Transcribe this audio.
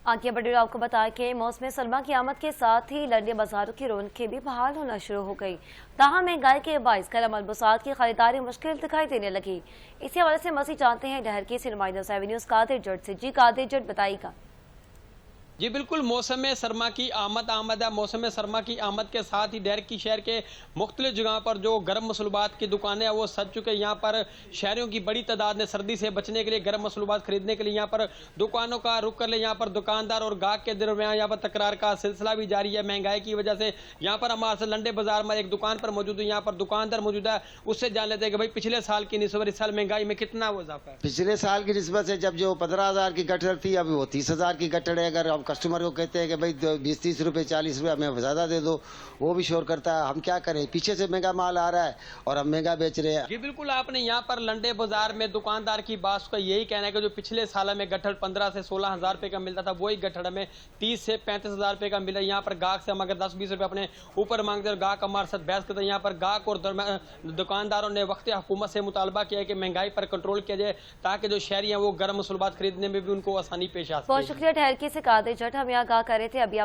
आगे बढ़े आपको बताया कि मौसम सरमा की आमद के साथ ही लंडे बाजारों की रौनकें भी बहाल होना शुरू हो गई। ताहम महंगाई के बाइस कल मलबूसात की खरीदारी मुश्किल दिखाई देने लगी। इसी हवाले से मज़ीद जानते हैं डहर की नुमाइंदा न्यूज़ कादिर जट से। जी कादिर जट, बताइएगा। जी बिल्कुल, मौसम सरमा की आमद है। मौसम सरमा की आमद के साथ ही डहर की शहर के मुख्तलिफ जगह पर जो गर्म मसलूबात की दुकानें हैं वो सज चुके। यहाँ पर शहरियों की बड़ी तादाद ने सर्दी से बचने के लिए, गर्म मसलूबात खरीदने के लिए यहाँ पर दुकानों का रुख कर ले। यहाँ पर दुकानदार और गाहक के दरमियान यहाँ पर तकरार का सिलसिला भी जारी है। महंगाई की वजह से यहाँ पर हमारे साथ लंडे बाजार में एक दुकान पर मौजूद है। यहाँ पर दुकानदार मौजूद है, उससे जान लेते हैं कि भाई पिछले साल की निस्बत इस साल महंगाई में कितना वो इजाफा है। पिछले साल की निस्बत से जब जो 15,000 की गठड़ थी, अभी वो 30,000 की गठड़ है। अगर हम कस्टमर को कहते हैं कि भाई 20-30 रुपए 40 रुपए हमें ज़्यादा दे दो, वो भी शोर करता है। हम क्या करें, पीछे से महंगा माल आ रहा है और हम महंगा बेच रहे हैं। जी बिल्कुल, आपने यहाँ पर लंडे बाजार में दुकानदार की बात का यही कहना है कि जो पिछले साल में गठड़ 15 से 16,000 रुपए का मिलता था, वही गठड़ में 30 से 35,000 रुपए का मिला। यहाँ पर गाहक से हम अगर 10-20 रुपए अपने ऊपर मांगते और गाहक हमारे साथ बहस करते हैं। यहाँ पर गाहक और दुकानदारों ने वक्त हुकूमत से मुतालबा किया है कि महंगाई पर कंट्रोल किया जाए, ताकि जो शहरी हैं वो गर्म मसलूबात खरीदने में भी उनको आसानी पेश आ सके। बहुत शुक्रिया डहर की से कादिर जट, हम यहाँ आगाह कर रहे थे। अभी